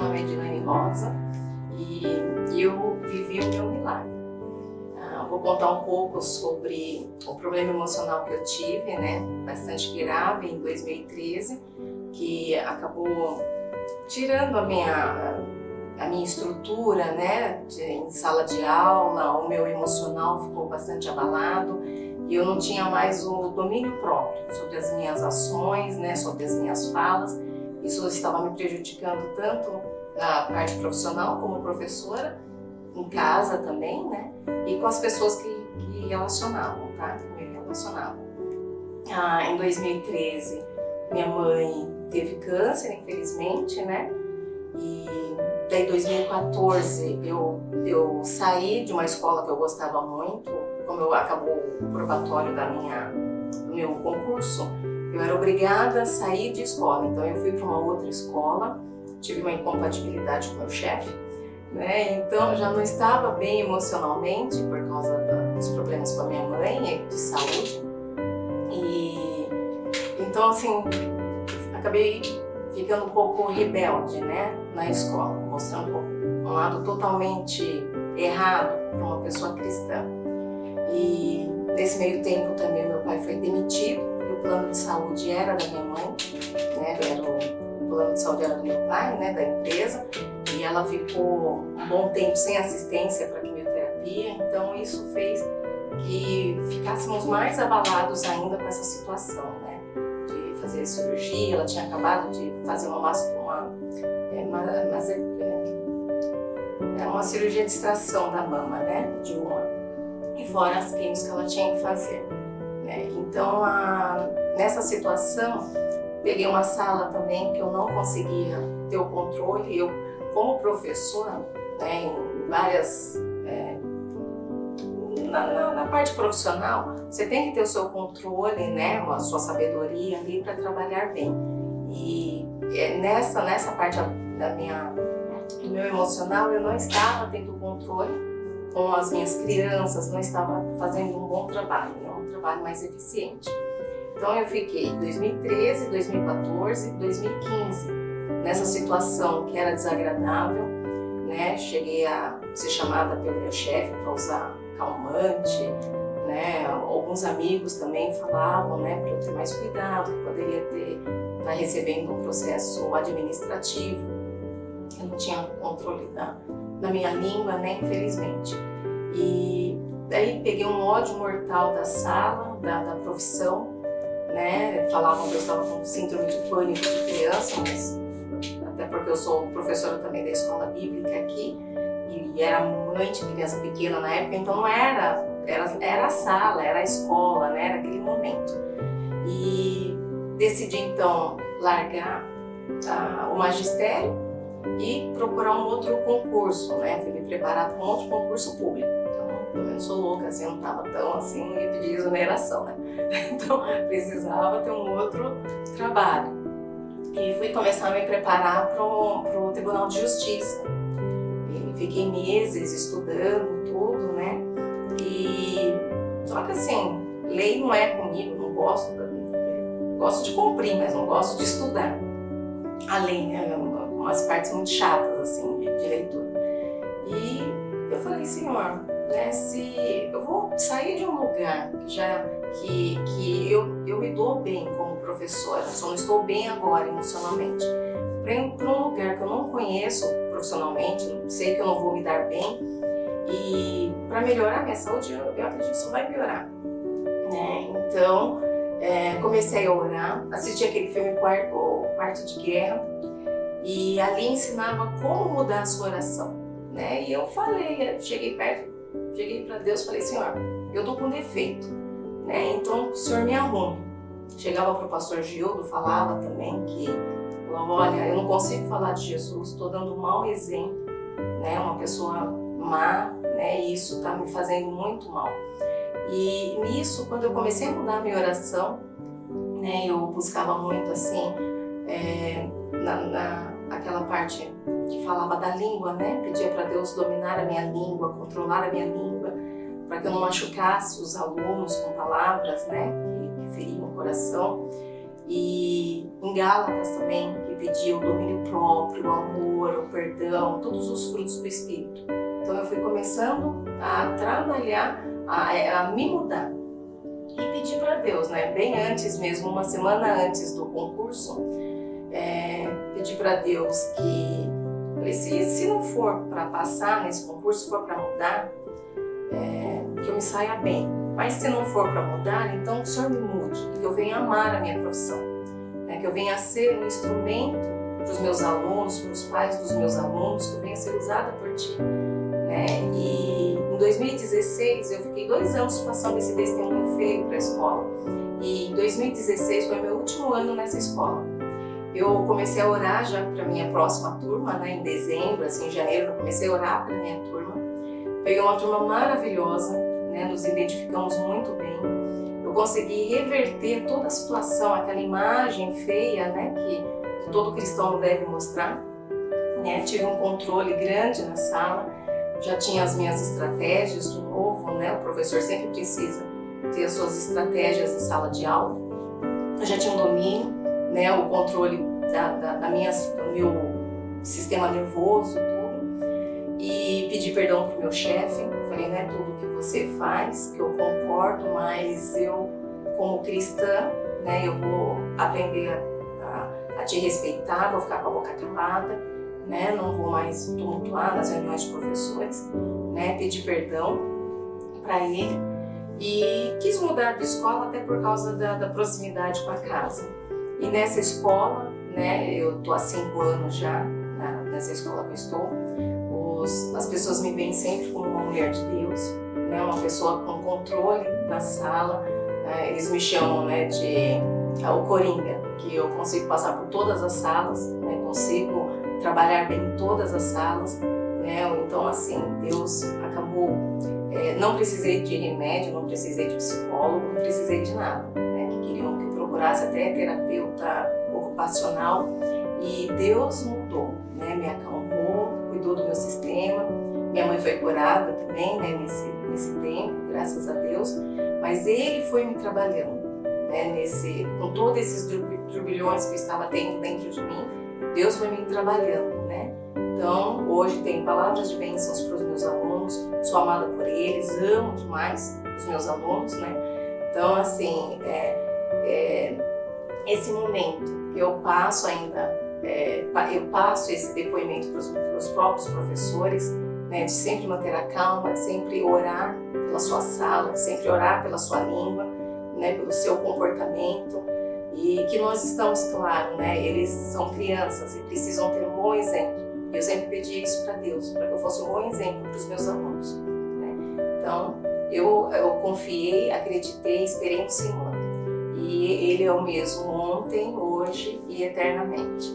nome é Edilene Rosa e eu vivi o meu milagre. Vou contar um pouco sobre o problema emocional que eu tive, né, bastante grave em 2013, que acabou tirando a minha estrutura, né, em sala de aula. O meu emocional ficou bastante abalado e eu não tinha mais o domínio próprio sobre as minhas ações, né, sobre as minhas falas. Isso estava me prejudicando tanto na parte profissional como professora, em casa também, né, e com as pessoas que relacionavam, tá, que me relacionavam. Em 2013, minha mãe teve câncer, infelizmente, né, e daí em 2014 eu saí de uma escola que eu gostava muito. Como acabou o probatório do meu concurso, eu era obrigada a sair de escola, então eu fui para uma outra escola, tive uma incompatibilidade com o meu chefe, né? Então já não estava bem emocionalmente por causa dos problemas com a minha mãe de saúde, e então assim, acabei ficando um pouco rebelde, né, na escola, mostrando um lado totalmente errado para uma pessoa cristã. E nesse meio tempo também meu pai foi demitido e o plano de saúde era da minha mãe, né, o plano de saúde era do meu pai, né, da empresa, e ela ficou um bom tempo sem assistência para quimioterapia. Então isso fez que ficássemos mais abalados ainda com essa situação, né, de fazer cirurgia. Ela tinha acabado de fazer uma cirurgia de extração da mama, né, de uma, e fora as químicas que ela tinha que fazer, né. Então, nessa situação, peguei uma sala também que eu não conseguia ter o controle. Eu, como professora, né, em várias... Na parte profissional, você tem que ter o seu controle, né, a sua sabedoria ali para trabalhar bem. E nessa parte do meu emocional, eu não estava tendo controle com as minhas crianças, não estava fazendo um bom trabalho, né, um trabalho mais eficiente. Então eu fiquei 2013, 2014, 2015 nessa situação que era desagradável, né? Cheguei a ser chamada pelo meu chefe para usar calmante, né? Alguns amigos também falavam, né, para eu ter mais cuidado, que poderia estar recebendo um processo administrativo. Eu não tinha controle da minha língua, né, infelizmente. E daí peguei um ódio mortal da sala, da profissão, né? Falavam que eu estava com síndrome de pânico de criança, mas até porque eu sou professora também da escola bíblica aqui, e era muita criança pequena na época, então não era a sala, era a escola, né? Era aquele momento. E decidi então largar o magistério e procurar um outro concurso, né? Fui me preparar para um outro concurso público. Então, eu sou louca, assim, eu não estava tão assim, não ia pedir exoneração, né? Então, precisava ter um outro trabalho. E fui começar a me preparar para o Tribunal de Justiça. E fiquei meses estudando tudo, né? Só que assim, lei não é comigo, não gosto de cumprir, mas não gosto de estudar a lei, né? Umas partes muito chatas, assim, de leitura. E eu falei, Senhor, né, se eu vou sair de um lugar que eu me dou bem como professora, só não estou bem agora emocionalmente, para ir para um lugar que eu não conheço profissionalmente, sei que eu não vou me dar bem, e para melhorar minha saúde, eu acredito que isso vai piorar, né? Então, comecei a orar, assisti aquele filme Quarto de Guerra, e ali ensinava como mudar a sua oração, né? E eu falei, cheguei para Deus, falei, Senhor, eu tô com defeito, né? Então o Senhor me arrume. Chegava para o pastor Gildo, falava também olha, eu não consigo falar de Jesus, estou dando um mau exemplo, né? Uma pessoa má, né? E isso está me fazendo muito mal. E nisso, quando eu comecei a mudar a minha oração, né? Eu buscava muito assim, aquela parte que falava da língua, né? Pedia para Deus dominar a minha língua, controlar a minha língua, para que eu não machucasse os alunos com palavras, né? Que feriam o coração. E em Gálatas também, que pedia o domínio próprio, o amor, o perdão, todos os frutos do Espírito. Então eu fui começando a trabalhar, a me mudar e pedir para Deus, né? Bem antes mesmo, uma semana antes do concurso, pedi para Deus que, falei, se não for para passar nesse concurso, se for para mudar, que eu me saia bem. Mas se não for para mudar, então que o Senhor me mude, que eu venha amar a minha profissão, né? Que eu venha ser um instrumento para os meus alunos, para os pais dos meus alunos, que eu venha ser usada por Ti. Né? E em 2016 eu fiquei 2 anos passando esse testemunho feio para a escola. E em 2016 foi meu último ano nessa escola. Eu comecei a orar já para minha próxima turma, né? Em dezembro, assim, em janeiro, eu comecei a orar para minha turma. Peguei uma turma maravilhosa, né? Nos identificamos muito bem. Eu consegui reverter toda a situação, aquela imagem feia, né? Que todo cristão deve mostrar. Né? Tive um controle grande na sala, já tinha as minhas estratégias de novo, né? O professor sempre precisa ter as suas estratégias em sala de aula. Eu já tinha um domínio, né? O controle do meu sistema nervoso, tudo. E pedi perdão pro meu chefe. Falei, não é tudo que você faz que eu concordo, mas eu, como cristã, né? Eu vou aprender a te respeitar, vou ficar com a boca calada, né? Não vou mais tumultuar nas reuniões de professores, né? Pedi perdão para ele e quis mudar de escola até por causa da proximidade com a casa. E nessa escola, né? Eu tô há 5 anos já nessa escola que eu estou. As pessoas me veem sempre como uma mulher de Deus, né? Uma pessoa com controle na sala. Eles me chamam, né, de o Coringa, que eu consigo passar por todas as salas, né? Consigo trabalhar bem em todas as salas, né? Então, assim, Deus acabou. Não precisei de remédio, não precisei de psicólogo, não precisei de nada, né? Que queriam que eu procurasse até terapeuta ocupacional, e Deus mudou, né? Me acalmou, cuidou do meu sistema. Minha mãe foi curada também, né? Nesse tempo, graças a Deus. Mas Ele foi me trabalhando, né? Com todos esses turbilhões que eu estava tendo dentro de mim, Deus foi me trabalhando, né? Então, hoje tenho palavras de bênçãos para os meus alunos, sou amada por eles, amo demais os meus alunos, né? Então, assim, esse momento que eu passo ainda, eu passo esse depoimento para os próprios professores, né? De sempre manter a calma, de sempre orar pela sua sala, de sempre orar pela sua língua, né? Pelo seu comportamento. E que nós estamos, claro, né? Eles são crianças e precisam ter um bom exemplo. Eu sempre pedi isso para Deus, para que eu fosse um bom exemplo para os meus alunos, né? Então, eu confiei, acreditei, esperei no Senhor. E Ele é o mesmo ontem, hoje e eternamente.